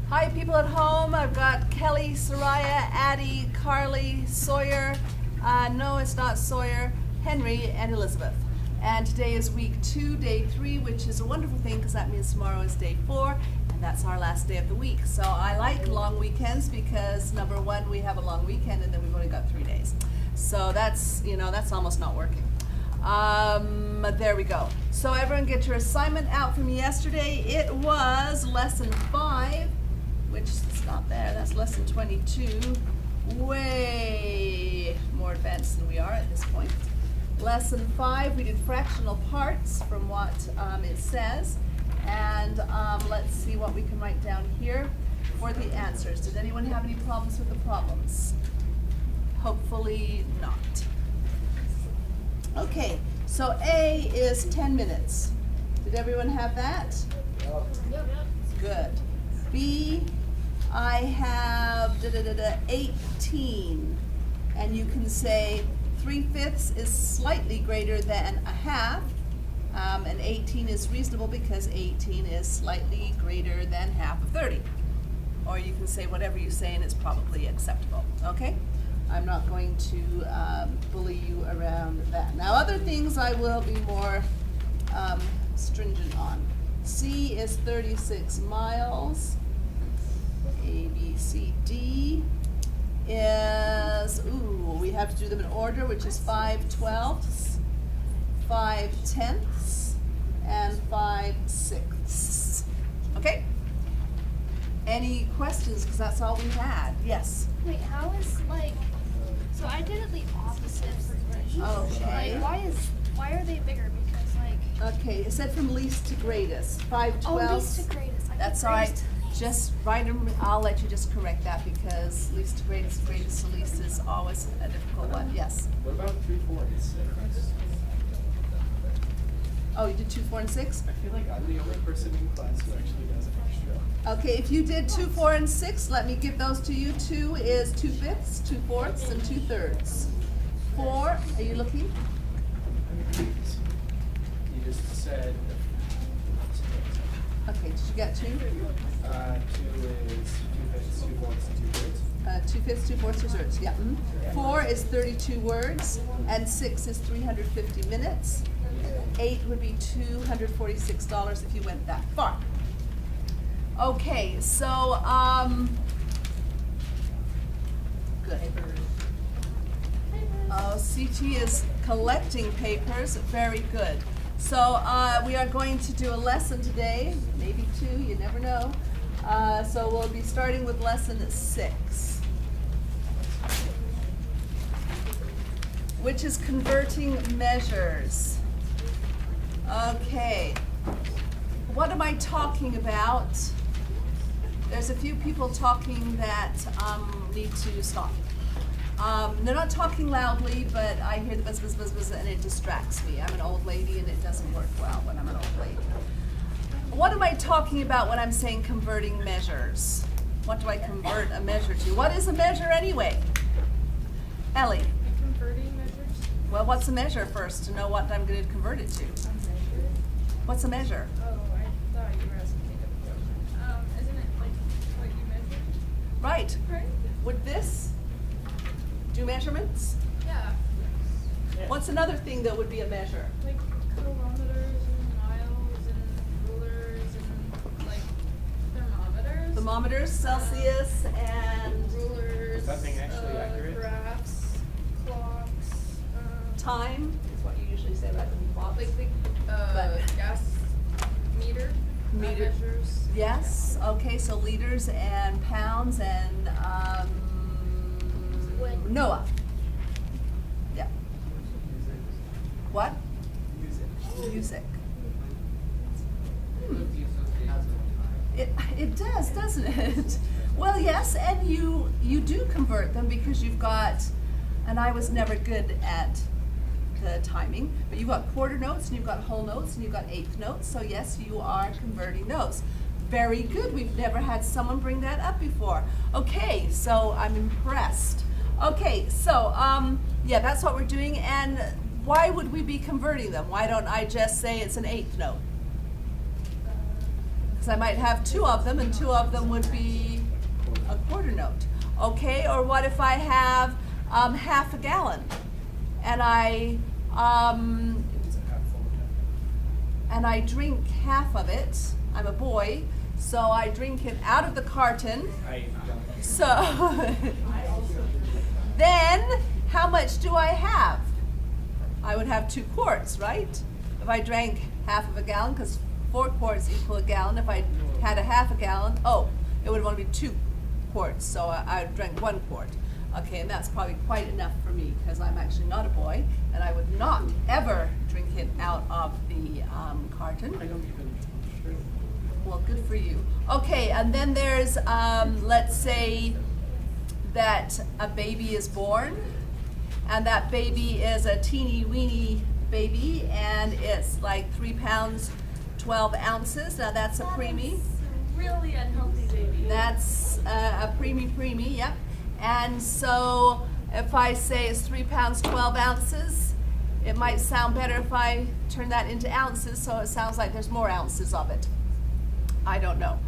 Hi, people at home. I've got Kelly, Soraya, Addie, Carly, Sawyer. No, it's not Sawyer. Henry and Elizabeth. And today is week 2, day 3, which is a wonderful thing because that means tomorrow is day 4, and that's our last day of the week. So I like long weekends because number one, we have a long weekend, and then we've only got 3 days. So that's, that's almost not working. There we go. So everyone get your assignment out from yesterday. It was lesson 5, which is not there. That's lesson 22. Way more advanced than we are at this point. Lesson 5, we did fractional parts from what it says. And let's see what we can write down here for the answers. Did anyone have any problems with the problems? Hopefully not. Okay, so A is 10 minutes. Did everyone have that? Yep. Good. B, I have 18. And you can say 3/5 is slightly greater than a half. And 18 is reasonable because 18 is slightly greater than half of 30. Or you can say whatever you say and it's probably acceptable, okay? I'm not going to bully you around that. Now other things I will be more stringent on. C is 36 miles. A, B, C, D is, we have to do them in order, which is 5/12, 5/10, and 5/6. Okay? Any questions? Because that's all we had. Yes? Wait, how is so I did it the opposite for grades. Okay. Why are they bigger? Because Okay, it said from least to greatest. 5/12. least to greatest. That's all right. Just write them. I'll let you just correct that because least to greatest, greatest to least is always a difficult one. Yes. What about 3, 4, and 6? Oh, you did 2, 4, and 6? I feel like I'm the only person in class who actually does extra. Okay, if you did 2, 4, and 6, let me give those to you. 2 is 2/5, 2/4, and 2/3. 4, are you looking? You just said. Okay, did you get 2? 2 is 2/5, 2/4, and 2/3. 2/5, 2/4, 2/3, yeah. 4 is 32 words, and 6 is 350 minutes. 8 would be $246 if you went that far. Okay, so, good. CT is collecting papers, very good. So we are going to do a lesson today, maybe 2, you never know. So we'll be starting with lesson 6, which is converting measures. Okay, what am I talking about? There's a few people talking that need to stop. They're not talking loudly, but I hear the buzz, buzz, buzz, buzz, and it distracts me. I'm an old lady, and it doesn't work well when I'm an old lady. What am I talking about when I'm saying converting measures? What do I convert a measure to? What is a measure anyway? Ellie? Converting measures? Well, what's a measure first to know what I'm going to convert it to? A measure? What's a measure? Oh, I thought you were asking me a question. Isn't it like what you measure? Right. Right? Would this do measurements? Yeah. What's another thing that would be a measure? Like kilometers and miles and rulers and like thermometers. Thermometers, Celsius, and Rulers. Is that thing actually accurate? Graphs, clocks. time is what you usually say rather than clocks. Like the But- gas meter. That Meter. measures. Yes, okay, so liters and pounds and When- Noah. Yeah. What? Music. It does, doesn't it? Well, yes, and you do convert them because you've got, and I was never good at the timing, but you've got quarter notes and you've got whole notes and you've got eighth notes, so yes, you are converting those. Very good, we've never had someone bring that up before. Okay, so I'm impressed. Okay, so, yeah, that's what we're doing, and why would we be converting them? Why don't I just say it's an eighth note? because I might have two of them, and two of them would be a quarter note. Okay, or what if I have half a gallon, and I It's a half full of and I drink half of it. I'm a boy, so I drink it out of the carton. I don't. So then, how much do I have? I would have 2 quarts, right? If I drank half of a gallon, because 4 quarts equal a gallon. If I had a half a gallon, it would only be 2 quarts, so I drank 1 quart. Okay, and that's probably quite enough for me, because I'm actually not a boy, and I would not ever drink it out of the carton. I don't even. Sure. Well, good for you. Okay, and then there's, let's say that a baby is born, and that baby is a teeny weeny baby, and it's like 3 pounds, 12 ounces. Now that's a preemie. Really unhealthy baby. That's a preemie, yep. And so if I say it's 3 pounds, 12 ounces, it might sound better if I turn that into ounces, so it sounds like there's more ounces of it. I don't know.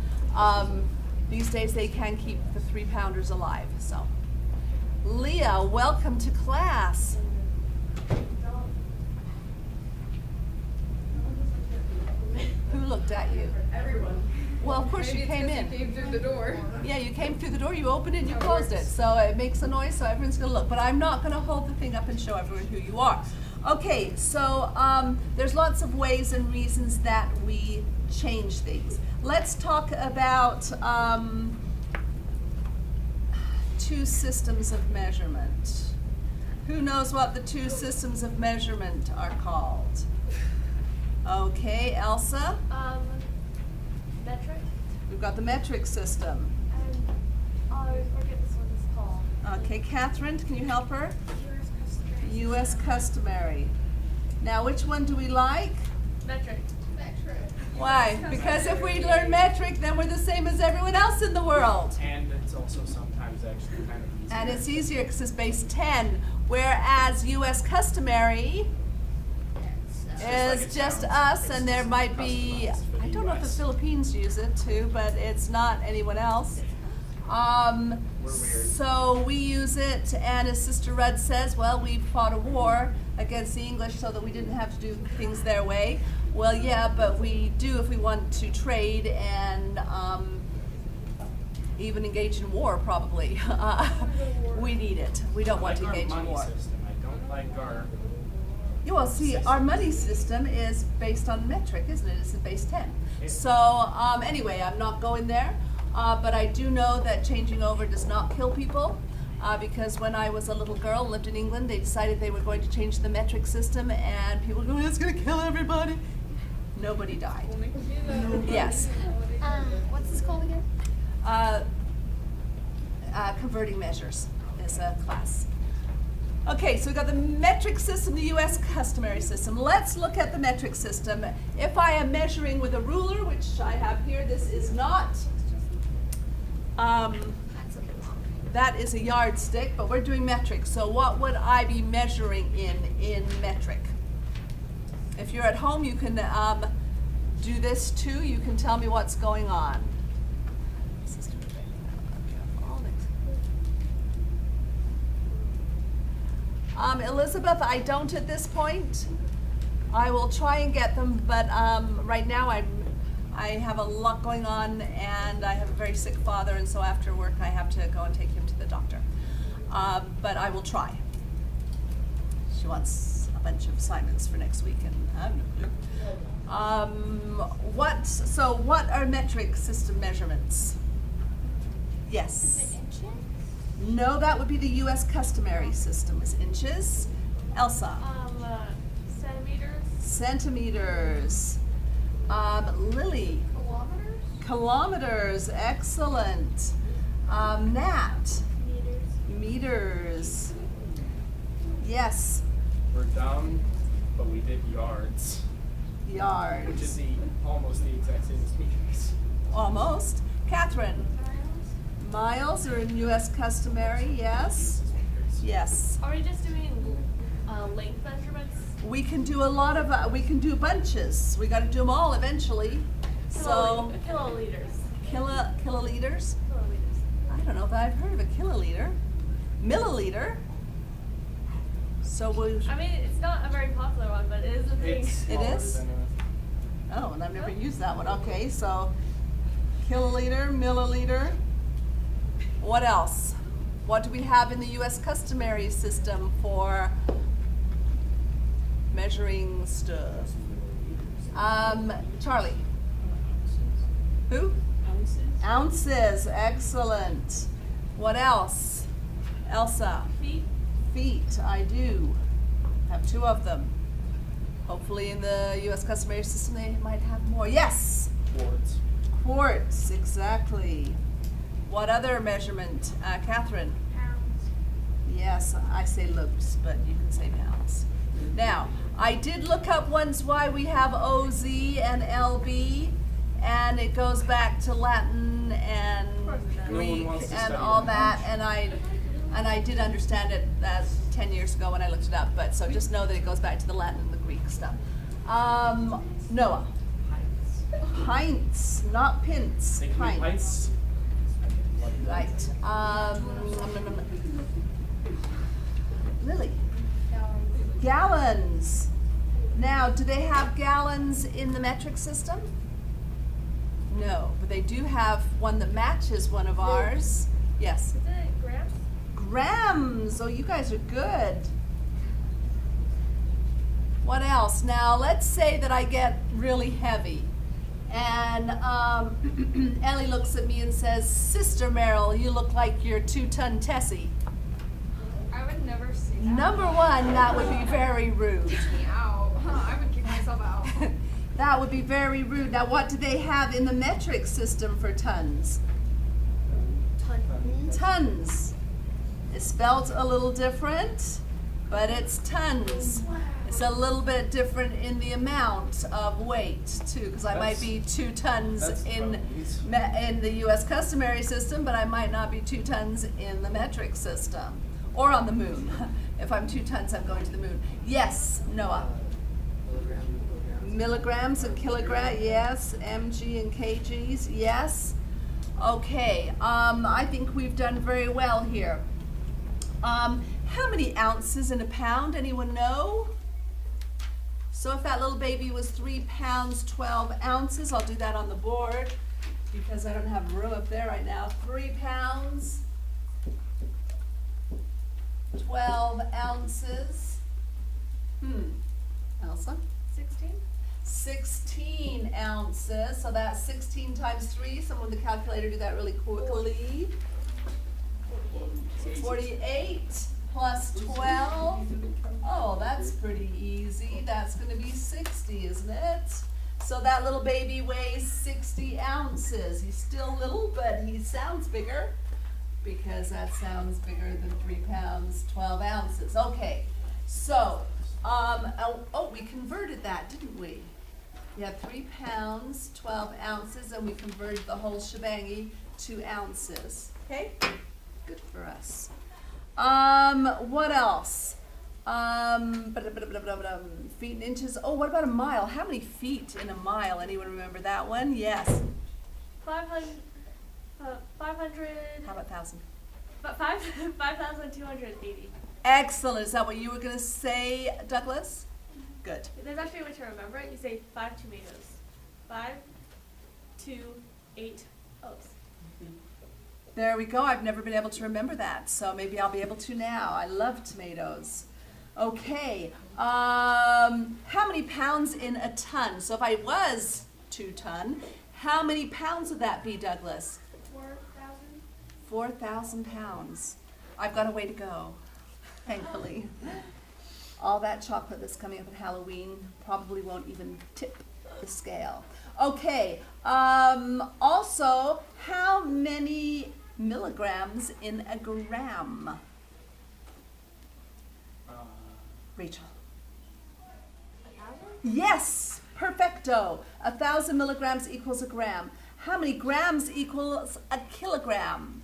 These days they can keep the 3-pounders alive, so. Leah, welcome to class. Who looked at you? Everyone. Well, of course Maybe you it's came 'cause in. You came through the door. Yeah, you came through the door, you opened it, and you That closed it. works. So it makes a noise, so everyone's gonna look. But I'm not gonna hold the thing up and show everyone who you are. Okay, so there's lots of ways and reasons that we change things. Let's talk about 2 systems of measurement. Who knows what the 2 systems of measurement are called? Okay, Elsa, Metric. we've got the metric system. And I forget this one is called. Okay, Catherine, can you help her? U.S. customary. U.S. customary. Now, which one do we like? Metric. Metric. Why? Because if we learn metric, then we're the same as everyone else in the world. And it's also sometimes actually kind of easier. And it's easier because it's base 10, whereas U.S. customary is it just sounds. us, It's and there just might be, customized for the I don't know if the US. Philippines use it too, but it's not anyone else. We're weird. So we use it, and as Sister Rudd says, well, we fought a war against the English so that we didn't have to do things their way. Well, yeah, but we do if we want to trade and even engage in war, probably. We need it. We don't want to like engage our in money war. system. I don't like our. Yeah, well, see, our money system is based on metric, isn't it? It's in base 10. Yeah. So, anyway, I'm not going there, but I do know that changing over does not kill people, because when I was a little girl and lived in England, they decided they were going to change the metric system, and people go, it's going to kill everybody. Nobody died. Only you know. Yes. What's this called again? Converting measures is a class. Okay, so we've got the metric system, the U.S. customary system. Let's look at the metric system. If I am measuring with a ruler, which I have here, this is not, that is a yardstick, but we're doing metric. So what would I be measuring in metric? If you're at home, you can do this too. You can tell me what's going on. Elizabeth, I don't at this point. I will try and get them, but right now I have a lot going on, and I have a very sick father, and so after work I have to go and take him to the doctor. But I will try. She wants a bunch of assignments for next week, and I have no clue. So what are metric system measurements? Yes. Inches? No, that would be the U.S. customary system is inches. Elsa. Centimeters? Centimeters. Lily. Kilometers? Kilometers. Excellent. Nat. Meters? Meters. Yes. We're down, but we did yards, which is Yards. almost the exact same as meters. Almost. Catherine. Miles? Miles are in U.S. customary. Yes. Yes. Are we just doing length measurements? We can do a lot of, we can do bunches. We got to do them all eventually. So, Kiloliters. kiloliters? Kiloliters. I don't know if I've heard of a kiloliter. Milliliter? So we, I mean, it's not a very popular one, but it is a thing. It's It smaller is? than oh, and I've never used that one. Okay, so kiloliter, milliliter. What else? What do we have in the U.S. customary system for measuring stuff? Charlie. Who? Ounces. Excellent. What else? Elsa. Feet. Feet. I do. Have two of them. Hopefully in the U.S. customary system they might have more. Yes. quarts. Quarts. Exactly. What other measurement? Catherine. Pounds. Yes, I say loops, but you can say pounds. Now, I did look up once why we have OZ and LB, and it goes back to Latin and course it does. No one Greek wants to and study all that. that, and I did understand it 10 years ago when I looked it up, but so just know that it goes back to the Latin and the Greek stuff. Noah. Pints, not pints. They can be pints. Right. Lily. Gallons. Now, do they have gallons in the metric system? No, but they do have one that matches one of ours. Yes. Isn't it grams? Grams. Oh, you guys are good. What else? Now, let's say that I get really heavy. And Ellie looks at me and says, Sister Merrill, you look like you're 2-ton Tessie. I would never say that. Number one, that would be very rude. Me out. I would kick myself out. That would be very rude. Now, what do they have in the metric system for tons? Tons. It's spelled a little different, but it's tons. It's a little bit different in the amount of weight too, because I might be 2 tons That's in the U.S. customary system, but I might not be 2 tons in the metric system or on the moon. If I'm 2 tons, I'm going to the moon. Yes, Noah. Milligrams and kilograms, yes. Mg and kgs, yes. Okay, I think we've done very well here. How many ounces in a pound? Anyone know? So if that little baby was 3 pounds, 12 ounces, I'll do that on the board because I don't have room up there right now. 3 pounds, 12 ounces. Elsa? 16? 16 ounces, so that's 16 times 3. Someone with the calculator do that really quickly. 48 plus 12. Oh, that's pretty easy. That's going to be 60, isn't it? So that little baby weighs 60 ounces. He's still little, but he sounds bigger because that sounds bigger than 3 pounds, 12 ounces. Okay, so, we converted that, didn't we? We had 3 pounds, 12 ounces, and we converted the whole shebangy to ounces. Okay? Good for us. What else? Feet and inches. Oh, what about a mile? How many feet in a mile? Anyone remember that one? Yes. 500. 500. How about 1,000? 5,280. Excellent. Is that what you were going to say, Douglas? Good. There's actually a way to remember it. You say 5 tomatoes. 5, 2, 8 O's. There we go. I've never been able to remember that, so maybe I'll be able to now. I love tomatoes. Okay. How many pounds in a ton? So if I was 2 ton, how many pounds would that be, Douglas? 4,000. 4,000 pounds. I've got a way to go, thankfully. All that chocolate that's coming up at Halloween probably won't even tip the scale. Okay, also, how many milligrams in a gram? Rachel. 1,000? Yes, perfecto. 1,000 milligrams equals a gram. How many grams equals a kilogram?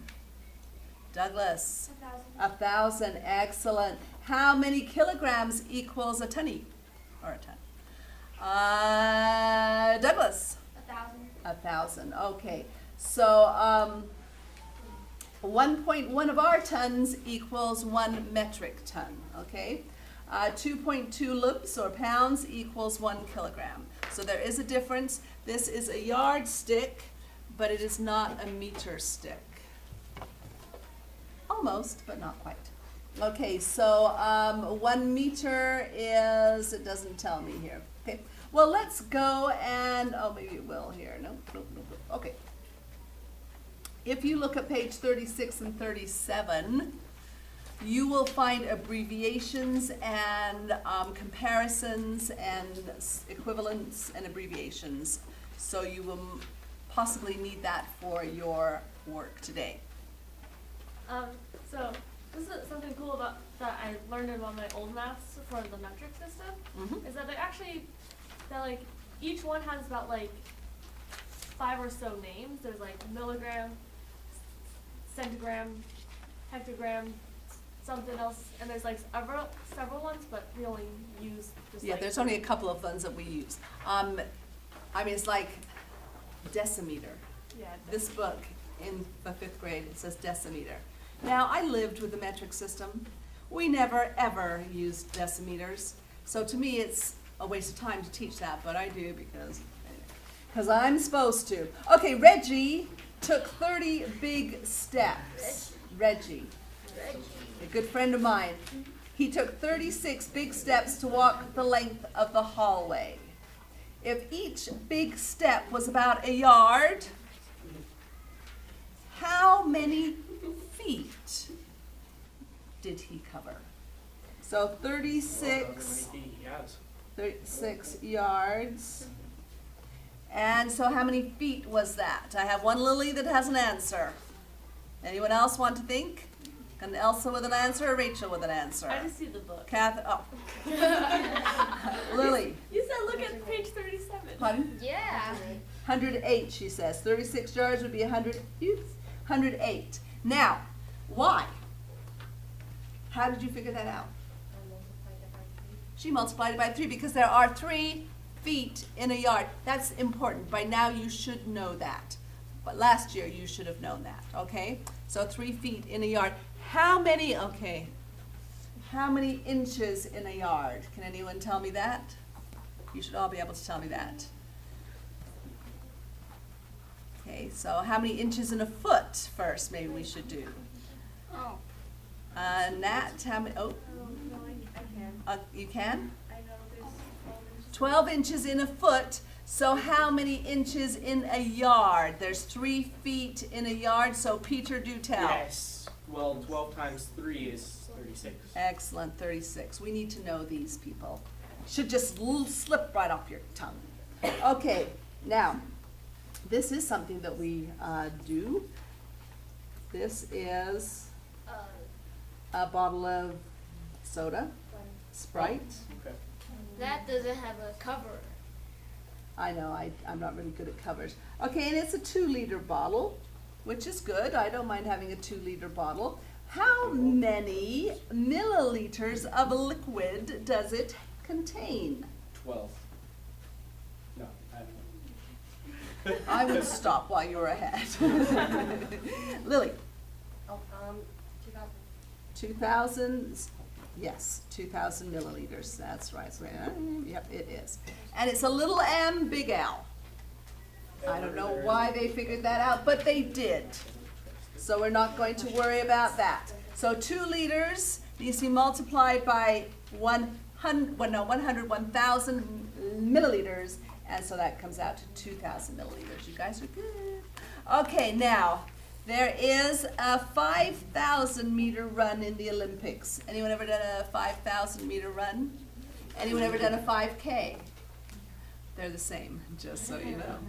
Douglas. 1,000. 1,000, excellent. How many kilograms equals a tonnie? Or a ton? Douglas. 1,000. 1,000. Okay, so 1.1 of our tons equals 1 metric ton. Okay, 2.2 libs or pounds equals 1 kilogram. So there is a difference. This is a yardstick, but it is not a meter stick. Almost, but not quite. Okay, so 1 meter is, it doesn't tell me here. Okay, well, let's go and, oh, maybe it will here. Nope, nope, nope, nope. Okay. If you look at page 36 and 37, you will find abbreviations and comparisons and equivalents and abbreviations. So you will possibly need that for your work today. So this is something cool about that I learned in one of my old maths for the metric system. Mhm. Is that they actually that like each one has about like 5 or so names. There's like milligram, centigram, hectogram, something else, and there's like several ones, but we only use just Yeah, like there's only a couple of ones that we use. I mean, it's like decimeter. yeah. This book in the 5th grade, it says decimeter. Now, I lived with the metric system. We never, ever used decimeters. So to me, it's a waste of time to teach that, but I do because I'm supposed to. Okay, Reggie took 30 big steps. Reggie, a good friend of mine. He took 36 big steps to walk the length of the hallway. If each big step was about a yard, how many feet did he cover? So 36 yards. And so how many feet was that? I have one Lily that has an answer. Anyone else want to think? An Elsa with an answer or Rachel with an answer? I just see the book. Lily. You said look at page 37. Pardon? Yeah. 108, she says. 36 yards would be 108. Now, why? How did you figure that out? She multiplied it by 3 because there are 3 feet in a yard. That's important. By now you should know that. But last year you should have known that, okay? So 3 feet in a yard. How many inches in a yard? Can anyone tell me that? You should all be able to tell me that. Okay, so how many inches in a foot first maybe we should do? Oh. Nat, how many, No, I can. you can? I know there's 12 inches in a foot. So how many inches in a yard? There's 3 feet in a yard, so Peter, do tell. Yes. Well, 12 times 3 is 36. Excellent, 36. We need to know these people. Should just slip right off your tongue. Okay, now, this is something that we do. This is a bottle of soda, Sprite. Okay. That doesn't have a cover. I know, I'm not really good at covers. Okay, and it's a 2-liter bottle, which is good. I don't mind having a 2-liter bottle. How many milliliters of liquid does it contain? 12. No, I don't know. I would stop while you were ahead. Lily? Oh, 2000. 2,000, yes, 2,000 milliliters, that's right. So, yep, it is. And it's a little M, big L. I don't know why they figured that out, but they did. So we're not going to worry about that. So 2 liters needs to be multiplied by 1,000 milliliters, and so that comes out to 2,000 milliliters. You guys are good. Okay, now, there is a 5,000 meter run in the Olympics. Anyone ever done a 5,000 meter run? Anyone ever done a 5K? They're the same, just so you know.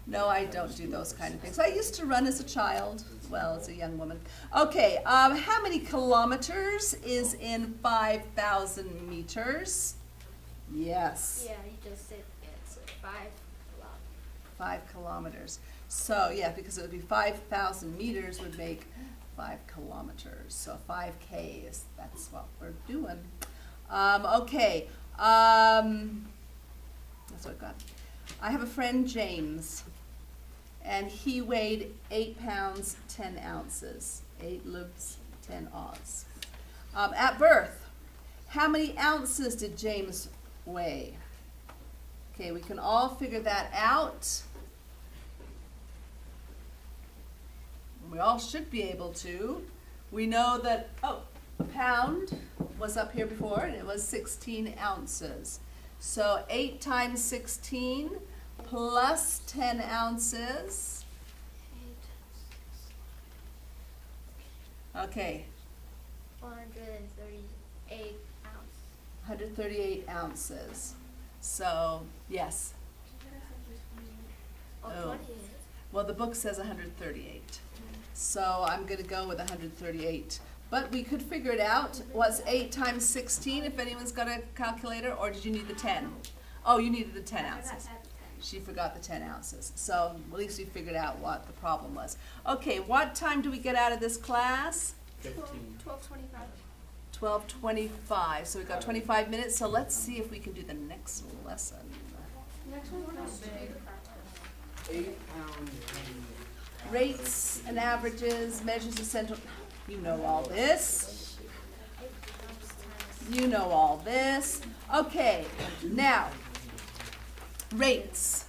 No, I don't do those kind of things. I used to run as a child, well, as a young woman. Okay, how many kilometers is in 5,000 meters? Yes. Yeah, you just said it's 5 5 kilometers. So, yeah, because it would be 5,000 meters would make 5 kilometers. So 5K is, that's what we're doing. Okay. That's what I got. I have a friend, James, and he weighed 8 pounds, 10 ounces. 8 libs, 10 oz. At birth, how many ounces did James weigh? Okay, we can all figure that out. We all should be able to. We know that, a pound was up here before, and it was 16 ounces. So 8 times 16 plus 10 ounces. Okay, 138 ounces. 138 ounces. So, yes. Oh, Oh. 28. Well, the book says 138. So I'm going to go with 138. But we could figure it out. What's 8 times 16, if anyone's got a calculator? Or did you need the 10? Oh, you needed the 10 ounces. She forgot the 10 ounces. So at least we figured out what the problem was. Okay, what time do we get out of this class? 15. 12:25. 12:25. So we've got 25 minutes. So let's see if we can do the next lesson. Next one was big. 8-pound. Rates and averages, measures of central. You know all this. You know all this. Okay, now, rates.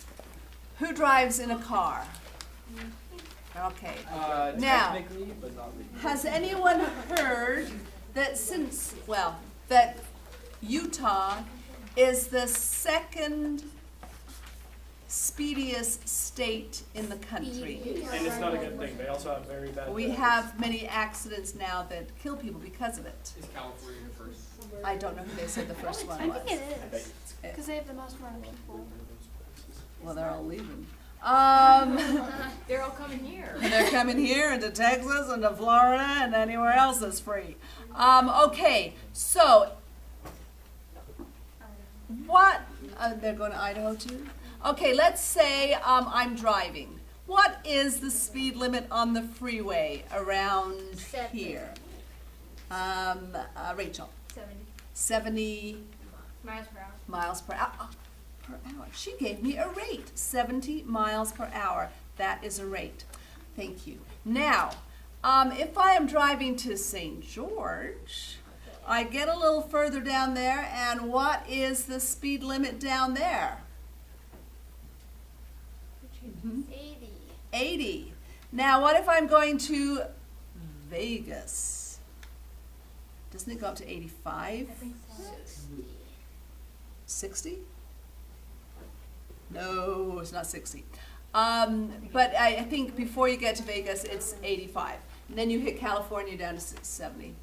Who drives in a car? Okay. Now, Technically, but not legally. has anyone heard that that Utah is the second speediest state in the country? And it's not a good thing. They also have very bad. We have many accidents now that kill people because of it. Is California first? I don't know who they said the first one I was. think it is. Because they have the most amount of people. Well, they're all leaving. They're all coming here. They're coming here into Texas and to Florida and anywhere else that's free. Okay, so what? They're going to Idaho too? Okay, let's say I'm driving. What is the speed limit on the freeway around 70. here? Rachel, 70 70 miles per hour. miles per hour. Per hour. She gave me a rate, 70 miles per hour. That is a rate. Thank you. Now, if I am driving to St. George, I get a little further down there, and what is the speed limit down there? 80. 80. Now, what if I'm going to Vegas? Doesn't it go up to 85? 60. 60? No, it's not 60. But I think before you get to Vegas, it's 85. And then you hit California down to 70.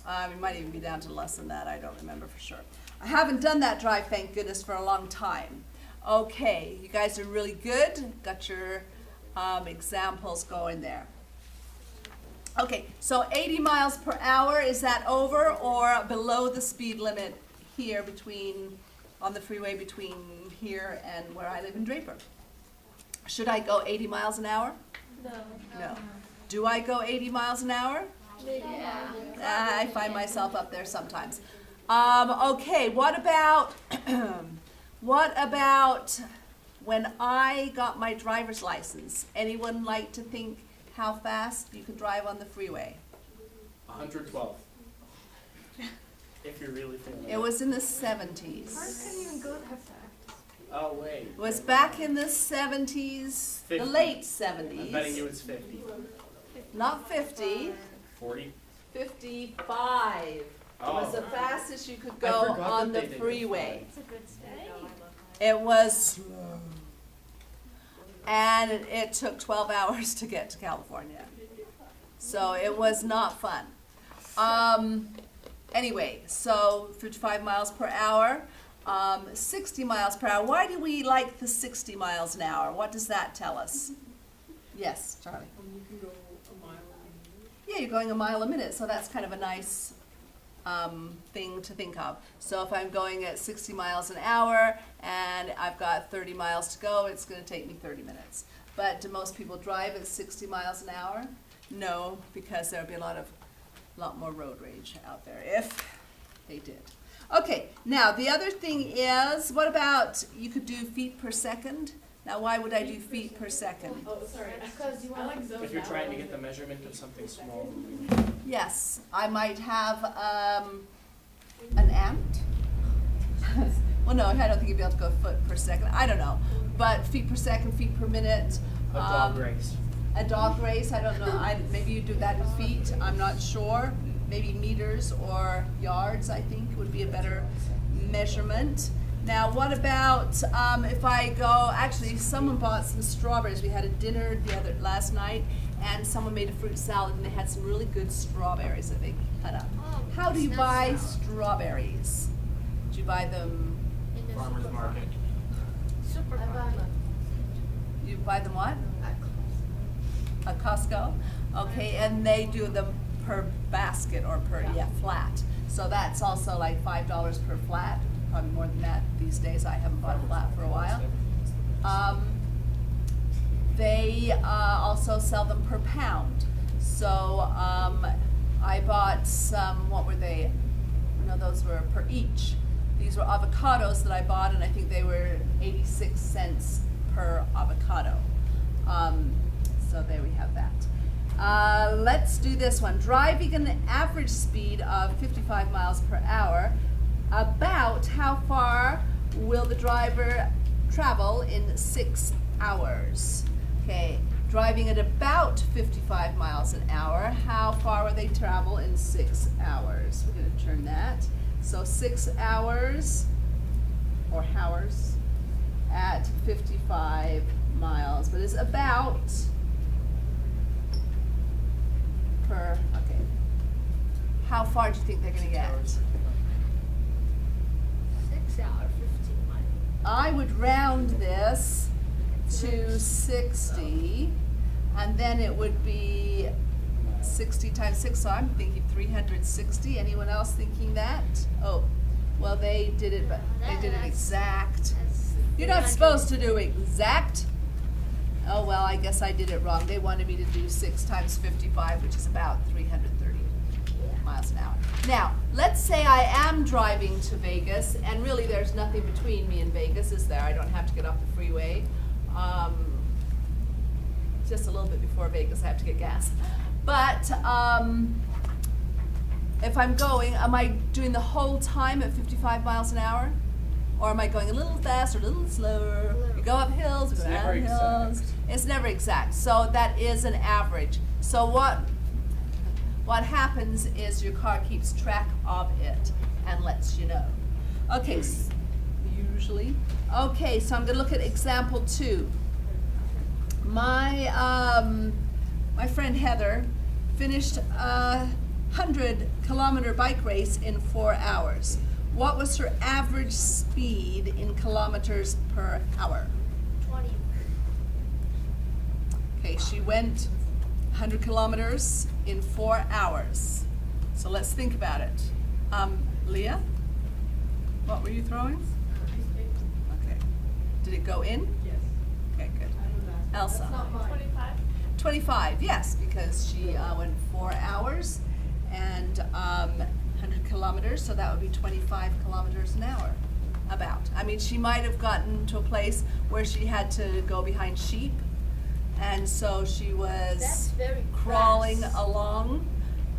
It might even be down to less than that. I don't remember for sure. I haven't done that drive, thank goodness, for a long time. Okay, you guys are really good. Got your examples going there. Okay, so 80 miles per hour, is that over or below the speed limit here on the freeway between here and where I live in Draper? Should I go 80 miles an hour? No. No. Do I go 80 miles an hour? Yeah. I find myself up there sometimes. Okay, what about when I got my driver's license? Anyone like to think how fast you could drive on the freeway? 112. If you're really feeling It was in the 70s. Cars couldn't even go that fast. Oh, wait. It was back in the 70s, the 50. late I'm betting you 70s. it's 50. Not 50, 40? 55 was the Oh. fastest you could I go forgot on that the they did freeway. It's a good state. It was slow. And it took 12 hours to get to California. So it was not fun. Anyway, so 55 miles per hour, 60 miles per hour. Why do we like the 60 miles an hour? What does that tell us? Yes, Charlie? You can go a mile a Yeah, you're going a mile a minute, so that's kind of a nice thing to think of. So if I'm going at 60 miles an hour and I've got 30 miles to go, it's going to take me 30 minutes. But do most people drive at 60 miles an hour? No, because there would be a lot more road rage out there if they did. Okay, now the other thing is, what about, you could do feet per second? Now, why would I do feet per second? Oh, sorry. Because you want to If you're trying to get the measurement of something small moving. Yes, I might have an ant. Well, no, I don't think you'd be able to go foot per second. I don't know, but feet per second, feet per minute. A dog race. A dog race. I don't know. Maybe you do that in feet. I'm not sure. Maybe meters or yards. I think would be a better measurement. Now, what about if I go? Actually, someone bought some strawberries. We had a dinner last night, and someone made a fruit salad, and they had some really good strawberries that they cut up. Oh, How do you that's buy not- strawberries? Do you buy them? in the Farmer's supermarket. market. Supermarket. You buy them what? At Costco? Okay, and they do them per basket or per, flat. So that's also like $5 per flat, probably more than that these days. I haven't bought a flat for a while. They also sell them per pound. So I bought some, what were they? No, those were per each. These were avocados that I bought, and I think they were 86 cents per avocado. So there we have that. Let's do this one. Driving an average speed of 55 miles per hour, about how far will the driver travel in 6 hours? Okay, driving at about 55 miles an hour, how far will they travel in 6 hours? We're going to turn that. So 6 hours, or hours, at 55 miles, but it's about per, okay. How far do you think they're going to get? 6 hours, 15 miles. I would round this to 60, and then it would be 60 times 6, so I'm thinking 360. Anyone else thinking that? Oh, well, they did it, but they did it exact. That's You're not 300. supposed to do exact. Oh, well, I guess I did it wrong. They wanted me to do 6 times 55, which is about 330 miles an hour. Now, let's say I am driving to Vegas, and really there's nothing between me and Vegas, is there? I don't have to get off the freeway. Just a little bit before Vegas, I have to get gas. But if I'm going, am I doing the whole time at 55 miles an hour? Or am I going a little faster, a little slower? You go up hills, you It's go never down hills. exact. It's never exact. So that is an average. So what happens is your car keeps track of it and lets you know. Okay, usually. Okay, so I'm going to look at example 2. My friend Heather finished a 100-kilometer bike race in 4 hours. What was her average speed in kilometers per hour? 20. Okay, she went 100 kilometers in 4 hours. So let's think about it. Leah, what were you throwing? Okay. Did it go in? Yes. Okay, good. Elsa? 25. 25, yes, because she went 4 hours and 100 kilometers, so that would be 25 kilometers an hour, about. I mean, she might have gotten to a place where she had to go behind sheep, and so she was That's very crawling fast. along,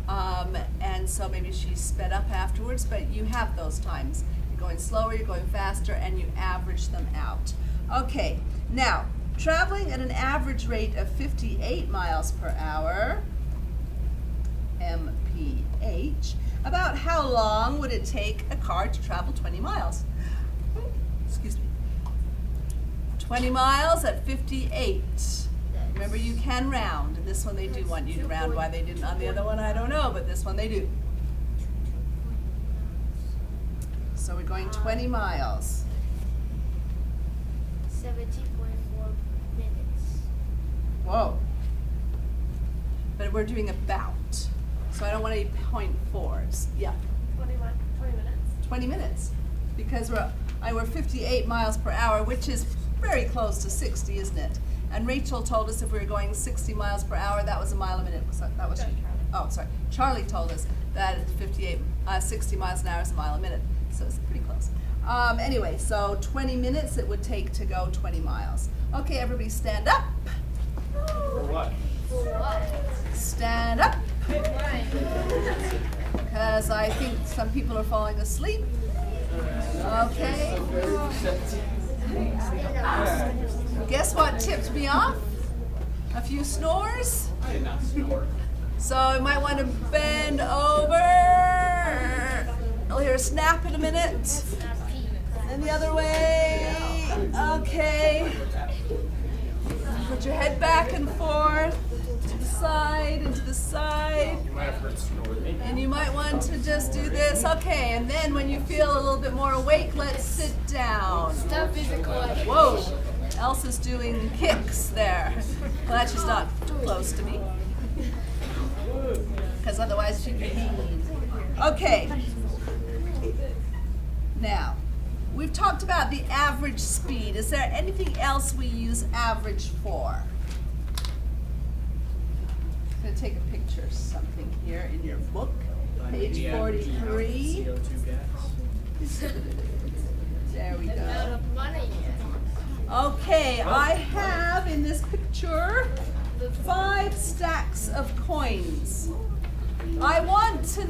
and so maybe she sped up afterwards, but you have those times. You're going slower, you're going faster, and you average them out. Okay, now, traveling at an average rate of 58 miles per hour, MPH, about how long would it take a car to travel 20 miles? Excuse me. 20 miles at 58. Remember, you can round. And this one they do want you to round. Why they didn't on the other one, I don't know, but this one they do. So we're going 20 miles. 17.4 minutes. Whoa. But we're doing about. So I don't want any 0.4s. Yeah. 20 minutes. 20 minutes, because we're 58 miles per hour, which is very close to 60, isn't it? And Rachel told us if we were going 60 miles per hour, that was a mile a minute. That was Sorry, oh, sorry. Charlie told us that 60 miles an hour is a mile a minute. So it's pretty close. Anyway, so 20 minutes it would take to go 20 miles. Okay, everybody stand up. For what? For what? Stand up. Right. Because I think some people are falling asleep. Okay. Guess what tipped me off? A few snores. I did not snore. So you might want to bend over. You'll hear a snap in a minute. And the other way. Okay. Put your head back and forth. To the side and to the side. You might have heard snoring. And you might want to just do this. Okay, and then when you feel a little bit more awake, let's sit down. Not physical. Whoa, Elsa's doing kicks there. Glad she's not too close to me. Because otherwise she'd be mean. Okay. Now, we've talked about the average speed. Is there anything else we use average for? I'm going to take a picture of something here in your book. Page The average amount of 43. CO2 gas. There we Out go. of money. Okay, I have in this picture 5 stacks of coins. I want to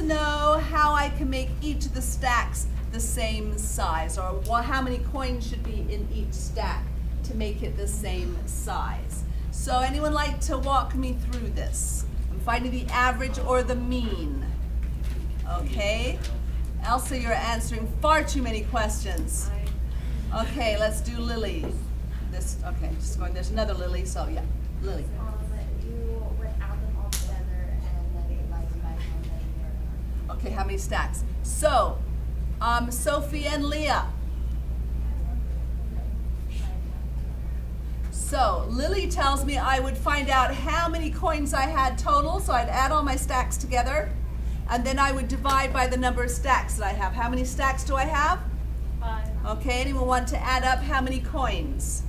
know how I can make each of the stacks the same size, or how many coins should be in each stack to make it the same size. So anyone like to walk me through this? I'm finding the average or the mean. Okay. Elsa, you're answering far too many questions. Okay, let's do Lily. Okay, just going, there's another Lily, so yeah, Lily. You would add them all together and then divide them by 1. Okay, how many stacks? So, Sophie and Leah. So, Lily tells me I would find out how many coins I had total, so I'd add all my stacks together, and then I would divide by the number of stacks that I have. How many stacks do I have? 5. Okay, anyone want to add up how many coins?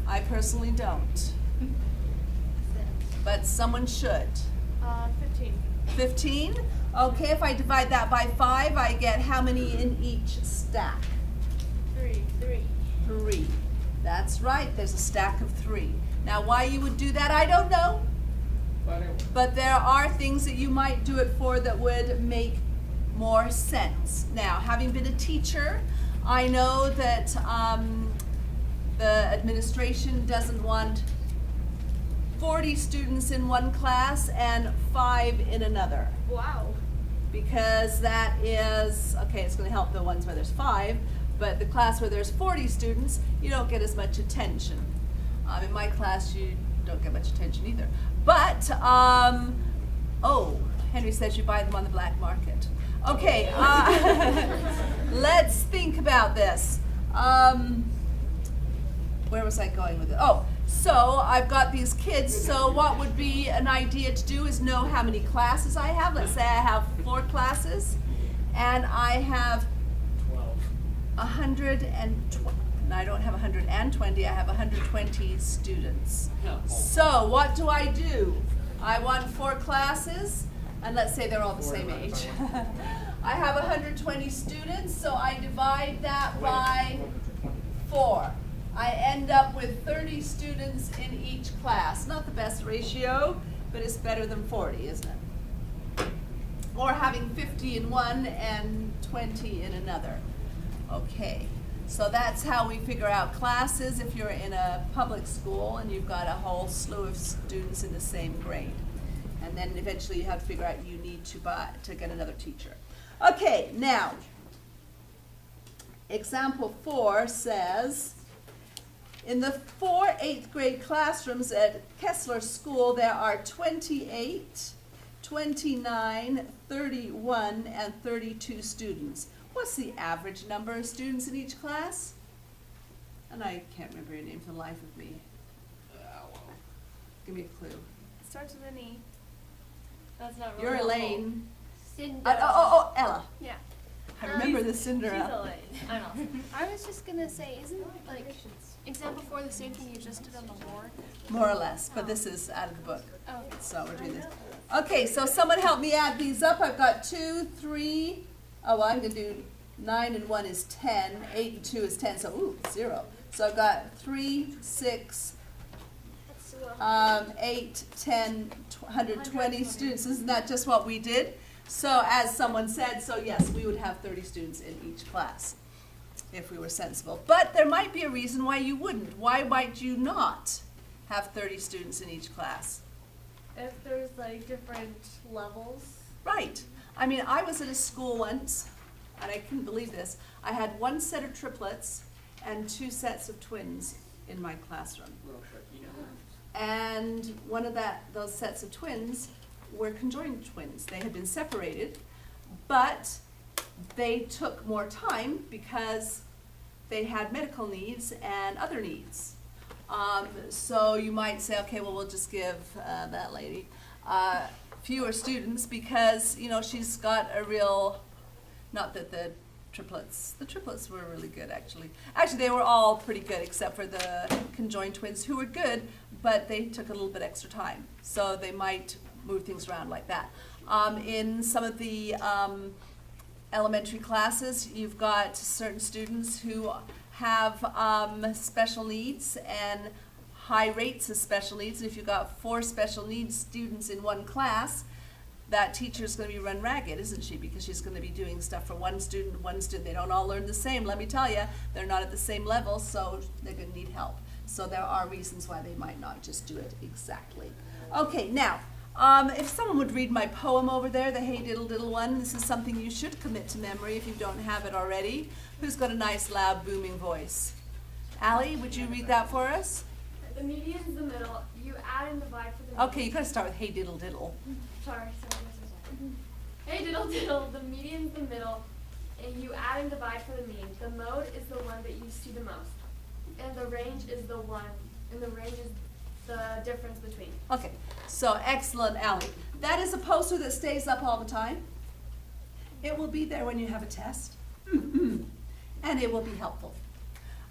I personally don't. But someone should. 15. 15? Okay, if I divide that by 5, I get how many in each stack? 3. 3. That's right, there's a stack of 3. Now why you would do that, I don't know. But there are things that you might do it for that would make more sense. Now, having been a teacher, I know that the administration doesn't want 40 students in one class and 5 in another. Wow. Because that is, okay, it's going to help the ones where there's 5, but the class where there's 40 students, you don't get as much attention. In my class, you don't get much attention either. But, oh, Henry says you buy them on the black market. Okay, let's think about this. Where was I going with it? Oh, so I've got these kids, so what would be an idea to do is know how many classes I have. Let's say I have 4 classes, and I have 120. No, I don't have 120, I have 120 students. So what do? I want 4 classes, and let's say they're all the same age. I have 120 students, so I divide that by 4. I end up with 30 students in each class. Not the best ratio, but it's better than 40, isn't it? Or having 50 in one and 20 in another. Okay, so that's how we figure out classes if you're in a public school and you've got a whole slew of students in the same grade. And then eventually you have to figure out you need to get another teacher. Okay, now, example 4 says, in the 4 8th grade classrooms at Kessler School, there are 28, 29, 31, and 32 students. What's the average number of students in each class? And I can't remember your name for the life of me. Give me a clue. It starts with an E. That's not really You're helpful. Elaine. Cindy. Oh, Ella. Yeah. I remember the She's Cinderella. a lady. I know. I was just gonna say, isn't like example 4 the same thing you just did on the war? More or less, but this is out of the book. Oh. So we're doing this. Okay, so someone help me add these up. I've got 2, 3. Oh, well, I'm going to do 9 and 1 is 10. 8 and 2 is 10. So, ooh, 0. So I've got 3, 6, 8, 10, 120 students. Isn't that just what we did? So as someone said, so yes, we would have 30 students in each class if we were sensible. But there might be a reason why you wouldn't. Why might you not have 30 students in each class? If there's like different levels. Right. I mean, I was at a school once, and I couldn't believe this. I had 1 set of triplets and 2 sets of twins in my classroom. And one of those sets of twins were conjoined twins. They had been separated, but they took more time because they had medical needs and other needs. So you might say, okay, well, we'll just give that lady fewer students because, you know, she's got a real, not that the triplets were really good, actually. Actually, they were all pretty good except for the conjoined twins who were good, but they took a little bit extra time. So they might move things around like that. In some of the elementary classes, you've got certain students who have special needs and high rates of special needs. And if you've got 4 special needs students in one class, that teacher's going to be run ragged, isn't she? Because she's going to be doing stuff for one student. They don't all learn the same, let me tell you. They're not at the same level, so they're going to need help. So there are reasons why they might not just do it exactly. Okay, now, if someone would read my poem over there, the Hey Diddle Diddle one, this is something you should commit to memory if you don't have it already. Who's got a nice, loud, booming voice? Allie, would you read that for us? The median's the middle. You add and divide for the Okay, you gotta start with Hey Diddle Diddle. Sorry. Hey diddle diddle, the median's the middle, and you add and divide for the mean. The mode is the one that you see the most, and the range is the one, and the range is the difference between. Okay, so excellent, Allie. That is a poster that stays up all the time. It will be there when you have a test, and it will be helpful.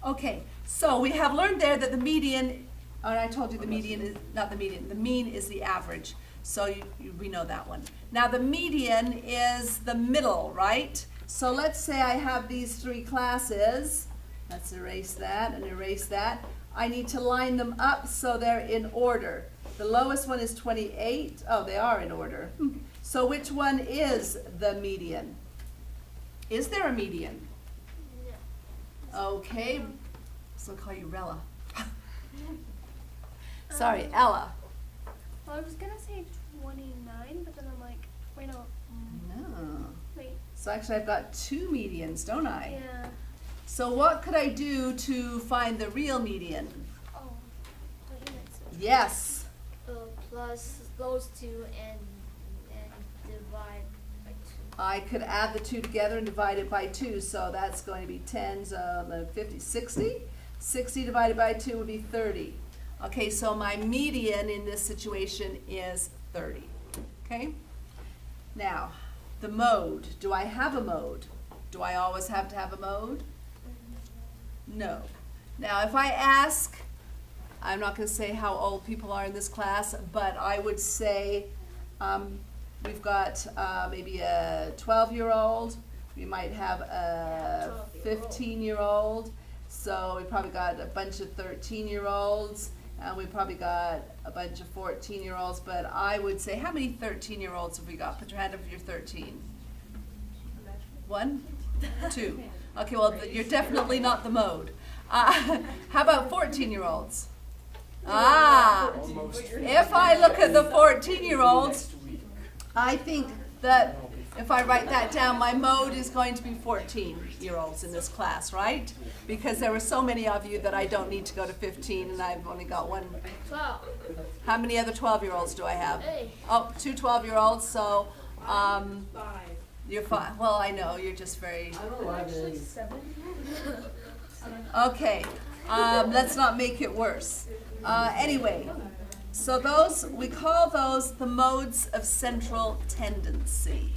Okay, so we have learned there that the median, and I told you the median is, not the median, the mean is the average. So we know that one. Now the median is the middle, right? So let's say I have these 3 classes. Let's erase that and erase that. I need to line them up so they're in order. The lowest one is 28. Oh, they are in order. So which one is the median? Is there a median? Okay, so I'll call you Rella. Sorry, Ella. Well, I was gonna say 29, but then I'm like, wait, no. No. Wait. So actually I've got 2 medians, don't I? Yeah. So what could I do to find the real median? Oh. What you meant to- Yes. Plus those 2 and divide by 2. I could add the 2 together and divide it by 2, so that's going to be 10, so 50, 60? 60 divided by 2 would be 30. Okay, so my median in this situation is 30, okay? Now, the mode. Do I have a mode? Do I always have to have a mode? No. Now, if I ask, I'm not going to say how old people are in this class, but I would say we've got maybe a 12-year-old. We might have a 15-year-old. So we probably got a bunch of 13-year-olds. And we probably got a bunch of 14-year-olds. But I would say, how many 13-year-olds have we got? Put your hand up if you're 13. 1? 2. Okay, well, you're definitely not the mode. How about 14-year-olds? Ah, if I look at the 14-year-olds, I think that if I write that down, my mode is going to be 14-year-olds in this class, right? Because there were so many of you that I don't need to go to 15, and I've only got 1. 12. How many other 12-year-olds do I have? Hey. Oh, 2 12-year-olds, so you're fine. Well, I know, you're just very... Actually 7. Okay, let's not make it worse. Anyway, so those, we call those the modes of central tendency,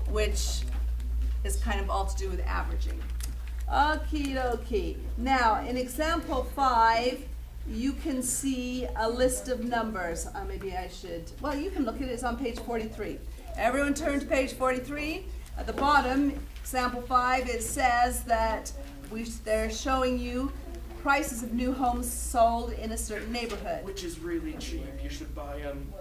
which is kind of all to do with averaging. Okie dokie. Now, in example 5, you can see a list of numbers. Maybe I should, well, you can look at it, it's on page 43. Everyone turn to page 43. At the bottom, example 5, it says that they're showing you prices of new homes sold in a certain neighborhood. Which is really cheap. You should buy them.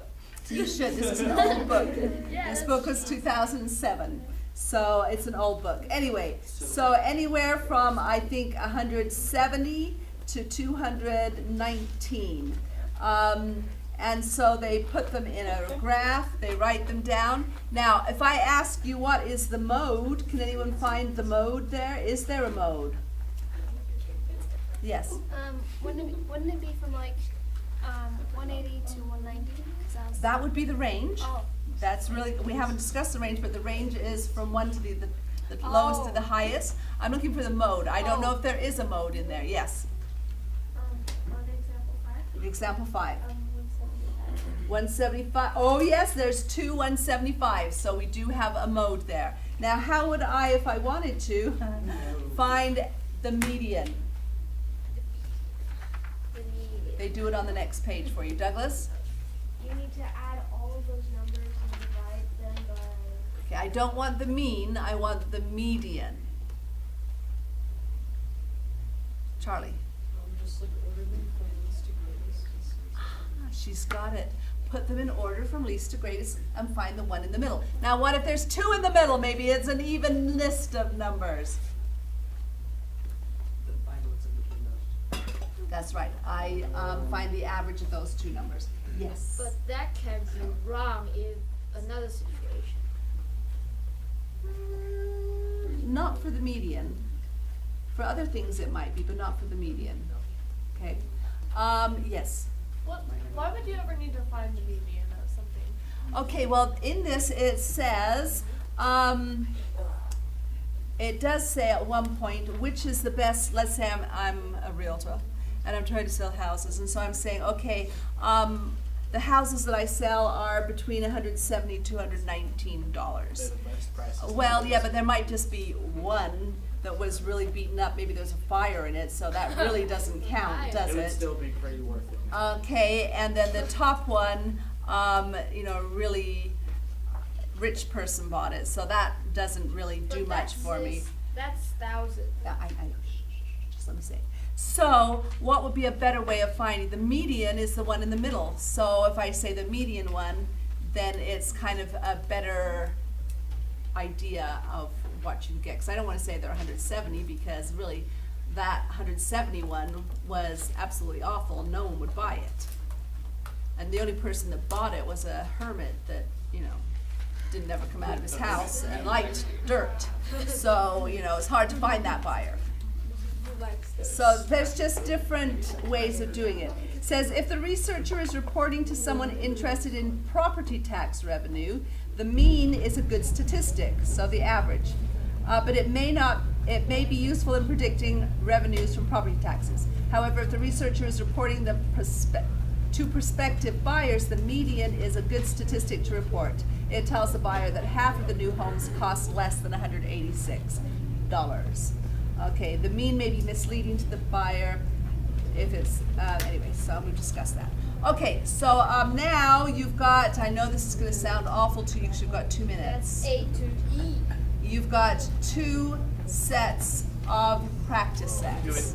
You should, this is an old book. Yeah, This that's book was 2007, so it's an old book. Anyway, so anywhere from, I think, 170 to 219. And so they put them in a graph, they write them down. Now, if I ask you what is the mode, can anyone find the mode there? Is there a mode? Yes. Wouldn't it be from like 180 to 190? That would be the range. Oh. That's really, we haven't discussed the range, but the range is from 1 to the lowest to the highest. I'm looking for the mode. I don't know if there is a mode in there. Yes. On example 5. Example 5. 175. 175. Oh yes, there's 2 175. So we do have a mode there. Now, how would I, if I wanted to, find the median? They do it on the next page for you. Douglas? You need to add all of those numbers and divide them by. Okay, I don't want the mean, I want the median. Charlie? Just like order them from least to greatest. She's got it. Put them in order from least to greatest and find the one in the middle. Now, what if there's 2 in the middle? Maybe it's an even list of numbers. Then find what's in between those. That's right. I find the average of those 2 numbers. Yes. But that can be wrong in another situation. Not for the median. For other things it might be, but not for the median. Okay. Yes. Why would you ever need to find the median of something? Okay, well, in this it says, it does say at one point, which is the best, let's say I'm a realtor and I'm trying to sell houses, and so I'm saying, okay, the houses that I sell are between $170 to $219. They're the best prices. Well, yeah, but there might just be one that was really beaten up, maybe there's a fire in it, so that really doesn't count, does It would it? still be pretty worth it. Okay, and then the top one, really rich person bought it, so that doesn't really do But much that's for me. this- That's 1,000. Yeah, I just let me say. So, what would be a better way of finding? The median is the one in the middle, so if I say the median one, then it's kind of a better idea of what you get, because I don't want to say they're 170, because really, that 171 was absolutely awful, no one would buy it. And the only person that bought it was a hermit that, didn't ever come out of his house and liked dirt. So, it's hard to find that buyer. So there's just different ways of doing it. It says, if the researcher is reporting to someone interested in property tax revenue, the mean is a good statistic, so the average. But it may be useful in predicting revenues from property taxes. However, if the researcher is reporting to prospective buyers, the median is a good statistic to report. It tells the buyer that half of the new homes cost less than $186. Okay, the mean may be misleading to the buyer if it's, anyway, so we've discussed that. Okay, so now you've got, I know this is going to sound awful to you because you've got 2 minutes. That's A to E. You've got 2 sets of practice sets. Do it.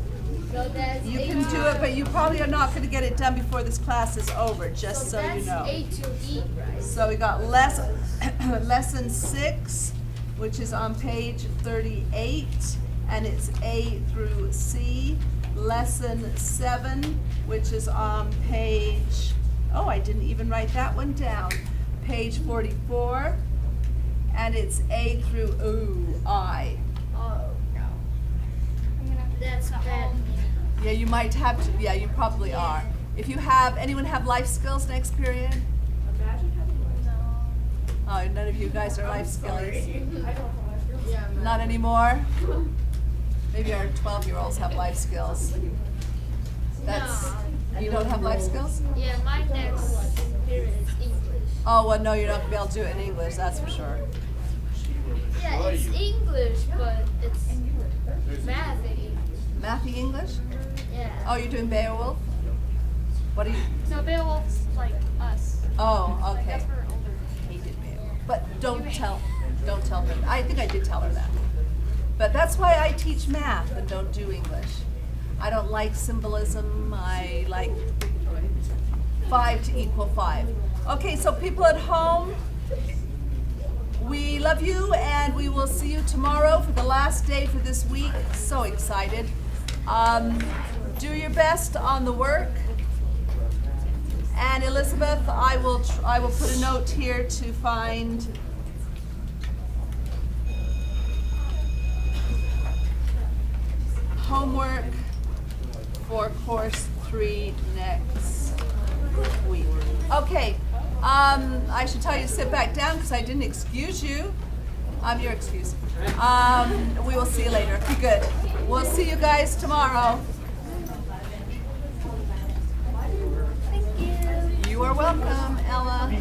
So that's You A can to do it, but you probably are not going to get it done before this class is over, just so you know. That's A to E, right? So we got lesson 6, which is on page 38, and it's A through C. Lesson 7, which is on page, oh, I didn't even write that one down, page 44, and it's A through I. Oh, no. I'm gonna have to That's put the bad. whole- Yeah, you might have to, yeah, you probably are. If you have, anyone have life skills next period? Imagine having No. Oh, none of you guys are life skills. Yeah, man. Not anymore? Maybe our 12-year-olds have life skills. That's, you don't have life skills? Yeah, my next period is English. Oh, well, no, you're not gonna be able to do it in English, that's for sure. Yeah, Yeah, it's English, but it's math in English. Mathy English? Yeah. Oh, you're doing Beowulf? What are you? No, Beowulf's like us. Oh, Like, okay. that's for older. Hated Beowulf. But don't tell her. I think I did tell her that. But that's why I teach math and don't do English. I don't like symbolism. I like 5 to equal 5. Okay, so people at home, we love you and we will see you tomorrow for the last day for this week. So excited. Do your best on the work. And Elizabeth, I will put a note here to find homework for course 3 next week. Okay, I should tell you to sit back down because I didn't excuse you. I'm your excuse. We will see you later. Be good. We'll see you guys tomorrow. Thank you. You are welcome, Ella.